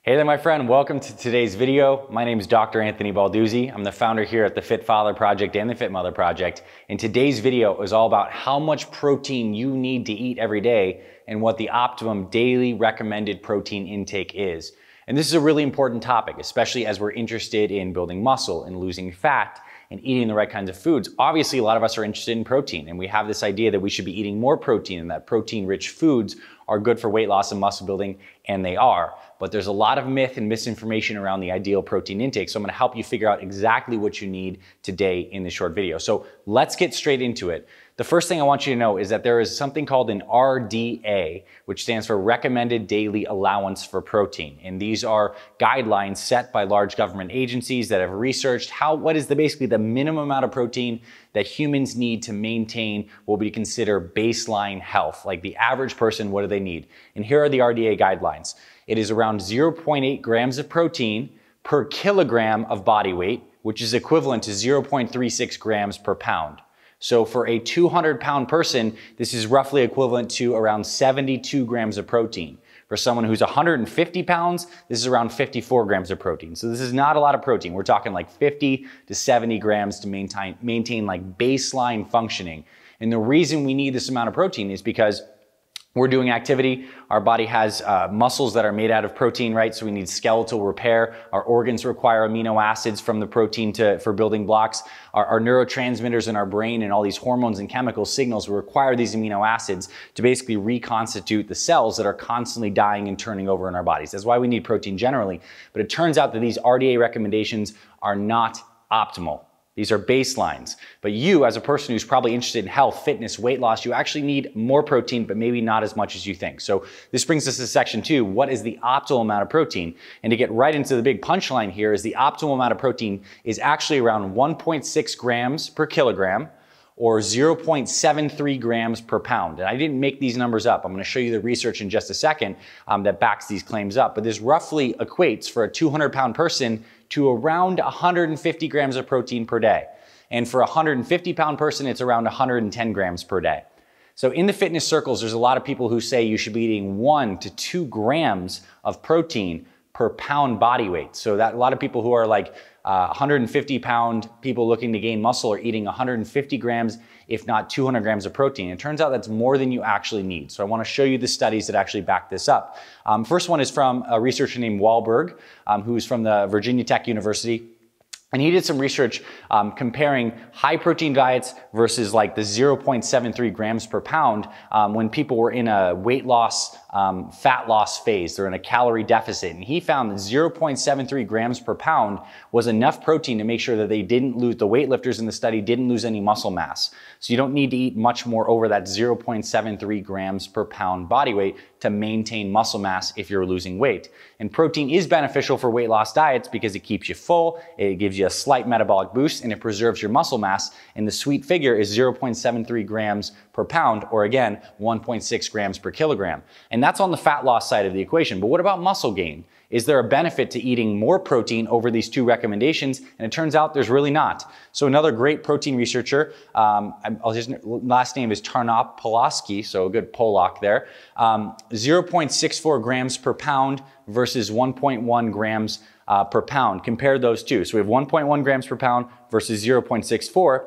Hey there, my friend. Welcome to today's video. My name is Dr. Anthony Balduzzi. I'm the founder here at the Fit Father Project and the Fit Mother Project. And today's video is all about how much protein you need to eat every day and what the optimum daily recommended protein intake is. And this is a really important topic, especially as we're interested in building muscle and losing fat and eating the right kinds of foods. Obviously, a lot of us are interested in protein, and we have this idea that we should be eating more protein and that protein-rich foods are good for weight loss and muscle building, and they are. But there's a lot of myth and misinformation around the ideal protein intake, so I'm gonna help you figure out exactly what you need today in this short video. So let's get straight into it. The first thing I want you to know is that there is something called an RDA, which stands for Recommended Daily Allowance for Protein. And these are guidelines set by large government agencies that have researched what is basically the minimum amount of protein that humans need to maintain what we consider baseline health. Like the average person, what do they need? And here are the RDA guidelines. It is around 0.8 grams of protein per kilogram of body weight, which is equivalent to 0.36 grams per pound. So for a 200-pound person, this is roughly equivalent to around 72 grams of protein. For someone who's 150 pounds, this is around 54 grams of protein. So this is not a lot of protein. We're talking like 50 to 70 grams to maintain like baseline functioning. And the reason we need this amount of protein is because we're doing activity. Our body has muscles that are made out of protein, right? So we need skeletal repair. Our organs require amino acids from the protein for building blocks. Our neurotransmitters in our brain and all these hormones and chemical signals require these amino acids to basically reconstitute the cells that are constantly dying and turning over in our bodies. That's why we need protein generally. But it turns out that these RDA recommendations are not optimal. These are baselines. But you, as a person who's probably interested in health, fitness, weight loss, you actually need more protein, but maybe not as much as you think. So this brings us to section 2. What is the optimal amount of protein? And to get right into the big punchline here is the optimal amount of protein is actually around 1.6 grams per kilogram or 0.73 grams per pound. And I didn't make these numbers up. I'm going to show you the research in just a second that backs these claims up. But this roughly equates for a 200-pound person to around 150 grams of protein per day. And for a 150-pound person, it's around 110 grams per day. So in the fitness circles, there's a lot of people who say you should be eating 1 to 2 grams of protein per pound body weight. So that a lot of people who are like 150-pound people looking to gain muscle are eating 150 grams, if not 200 grams of protein. It turns out that's more than you actually need. So I want to show you the studies that actually back this up. First one is from a researcher named WALBERG, who's from the Virginia Tech University. And he did some research comparing high protein diets versus like the 0.73 grams per pound when people were in a weight loss, fat loss phase. They're in a calorie deficit. And he found that 0.73 grams per pound was enough protein to make sure that they didn't lose, the weightlifters in the study didn't lose any muscle mass. So you don't need to eat much more over that 0.73 grams per pound body weight to maintain muscle mass if you're losing weight. And protein is beneficial for weight loss diets because it keeps you full, it gives you a slight metabolic boost, and it preserves your muscle mass. And the sweet figure is 0.73 grams per pound, or again, 1.6 grams per kilogram. And that's on the fat loss side of the equation. But what about muscle gain? Is there a benefit to eating more protein over these two recommendations? And it turns out there's really not. So another great protein researcher, his last name is TARNOPOLSKY, so a good Polak there, 0.64 grams per pound versus 1.1 grams per pound. Compare those two. So we have 1.1 grams per pound versus 0.64.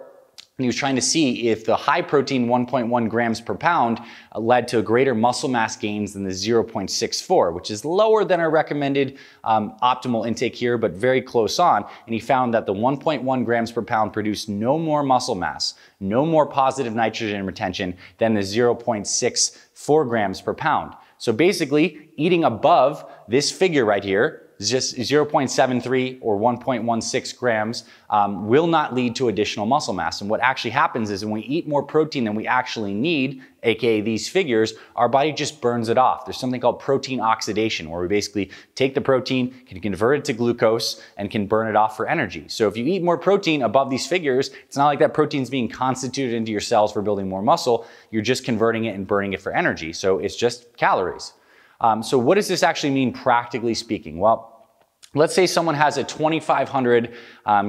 And he was trying to see if the high protein 1.1 grams per pound led to greater muscle mass gains than the 0.64, which is lower than our recommended optimal intake here, but very close on. And he found that the 1.1 grams per pound produced no more muscle mass, no more positive nitrogen retention than the 0.64 grams per pound. So basically, eating above this figure right here, just 0.73 or 1.16 grams will not lead to additional muscle mass. And what actually happens is when we eat more protein than we actually need, aka these figures, our body just burns it off. There's something called protein oxidation, where we basically take the protein, can convert it to glucose, and can burn it off for energy. So if you eat more protein above these figures, it's not like that protein's being constituted into your cells for building more muscle. You're just converting it and burning it for energy. So it's just calories. So what does this actually mean practically speaking? Well, let's say someone has a 2,500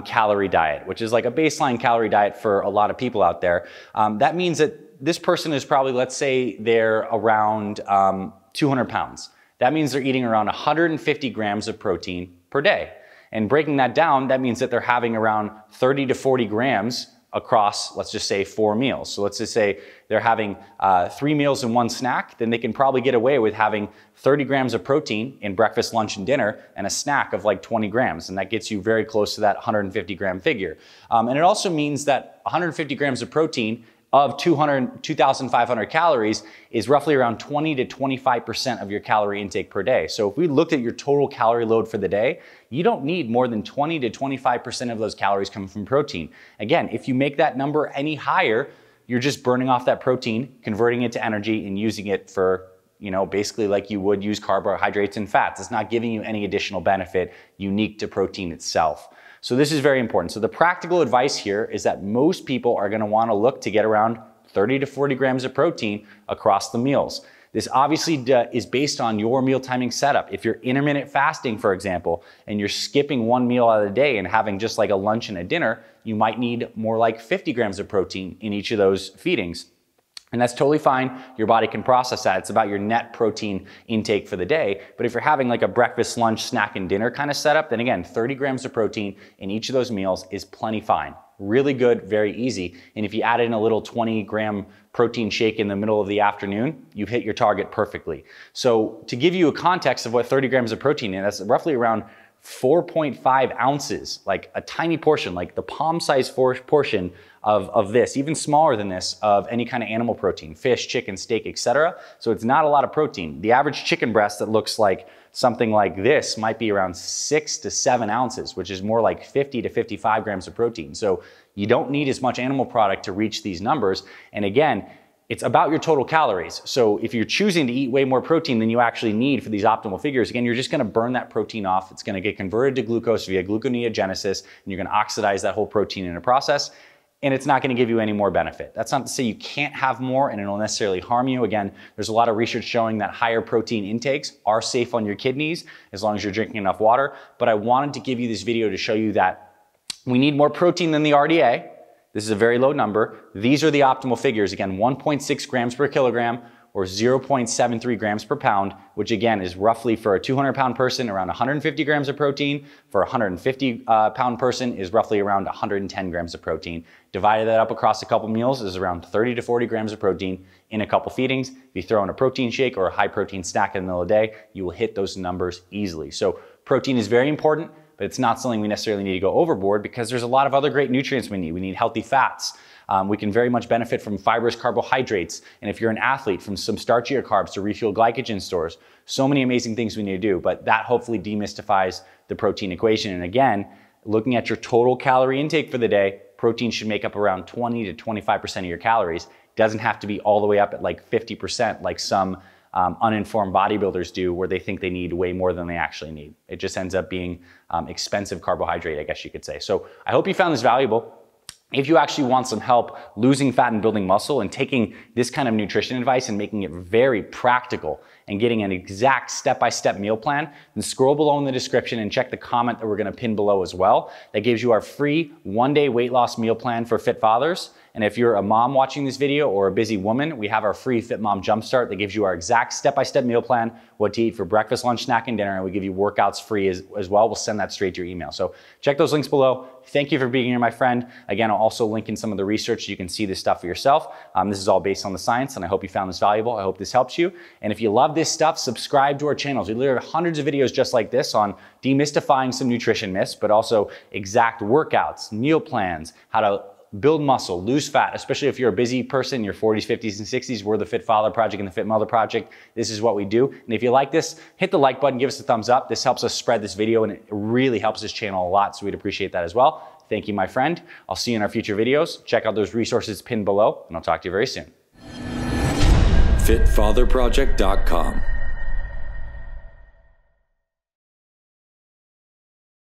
calorie diet, which is like a baseline calorie diet for a lot of people out there. That means that this person is probably, let's say they're around 200 pounds. That means they're eating around 150 grams of protein per day. And breaking that down, that means that they're having around 30 to 40 grams across, let's just say, 4 meals. So let's just say they're having 3 meals and 1 snack, then they can probably get away with having 30 grams of protein in breakfast, lunch, and dinner, and a snack of like 20 grams. And that gets you very close to that 150 gram figure. And it also means that 150 grams of protein of 2,500 calories is roughly around 20 to 25% of your calorie intake per day. So if we looked at your total calorie load for the day, you don't need more than 20 to 25% of those calories coming from protein. Again, if you make that number any higher, you're just burning off that protein, converting it to energy, and using it for, basically like you would use carbohydrates and fats. It's not giving you any additional benefit unique to protein itself. So this is very important. So the practical advice here is that most people are going to want to look to get around 30 to 40 grams of protein across the meals. This obviously is based on your meal timing setup. If you're intermittent fasting, for example, and you're skipping 1 meal out of the day and having just like a lunch and a dinner, you might need more like 50 grams of protein in each of those feedings. And that's totally fine. Your body can process that. It's about your net protein intake for the day. But if you're having like a breakfast, lunch, snack, and dinner kind of setup, then again, 30 grams of protein in each of those meals is plenty fine. Really good, very easy. And if you add in a little 20-gram protein shake in the middle of the afternoon, you've hit your target perfectly. So to give you a context of what 30 grams of protein is, that's roughly around 4.5 ounces, like a tiny portion, like the palm-sized portion of this, even smaller than this, of any kind of animal protein, fish, chicken, steak, etc. So it's not a lot of protein. The average chicken breast that looks like something like this might be around 6 to 7 ounces, which is more like 50 to 55 grams of protein. So you don't need as much animal product to reach these numbers. And again, it's about your total calories. So if you're choosing to eat way more protein than you actually need for these optimal figures, again, you're just gonna burn that protein off. It's gonna get converted to glucose via gluconeogenesis, and you're gonna oxidize that whole protein in a process, and it's not gonna give you any more benefit. That's not to say you can't have more and it'll necessarily harm you. Again, there's a lot of research showing that higher protein intakes are safe on your kidneys as long as you're drinking enough water. But I wanted to give you this video to show you that we need more protein than the RDA. This is a very low number. These are the optimal figures. Again, 1.6 grams per kilogram or 0.73 grams per pound, which again is roughly for a 200-pound person around 150 grams of protein. For a 150-pound person is roughly around 110 grams of protein. Divided that up across a couple meals is around 30 to 40 grams of protein in a couple feedings. If you throw in a protein shake or a high protein snack in the middle of the day, you will hit those numbers easily. So protein is very important, but it's not something we necessarily need to go overboard because there's a lot of other great nutrients we need. We need healthy fats. We can very much benefit from fibrous carbohydrates. And if you're an athlete, from some starchier carbs to refuel glycogen stores. So many amazing things we need to do, but that hopefully demystifies the protein equation. And again, looking at your total calorie intake for the day, protein should make up around 20 to 25% of your calories. It doesn't have to be all the way up at like 50% like some uninformed bodybuilders do, where they think they need way more than they actually need. It just ends up being expensive carbohydrate, I guess you could say. So I hope you found this valuable. If you actually want some help losing fat and building muscle and taking this kind of nutrition advice and making it very practical and getting an exact step-by-step meal plan, then scroll below in the description and check the comment that we're gonna pin below as well. That gives you our free one-day weight loss meal plan for fit fathers. And if you're a mom watching this video or a busy woman, we have our free Fit Mom Jumpstart that gives you our exact step-by-step meal plan, what to eat for breakfast, lunch, snack, and dinner, and we give you workouts free as well. We'll send that straight to your email. So check those links below. Thank you for being here, my friend. Again, I'll also link in some of the research so you can see this stuff for yourself. This is all based on the science, and I hope you found this valuable. I hope this helps you. And if you love this stuff, subscribe to our channels. We literally have hundreds of videos just like this on demystifying some nutrition myths, but also exact workouts, meal plans, how to build muscle, lose fat, especially if you're a busy person, your 40s, 50s, and 60s. We're the Fit Father Project and the Fit Mother Project. This is what we do. And if you like this, hit the like button, give us a thumbs up. This helps us spread this video, and it really helps this channel a lot, so we'd appreciate that as well. Thank you, my friend. I'll see you in our future videos. Check out those resources pinned below, and I'll talk to you very soon. FitFatherProject.com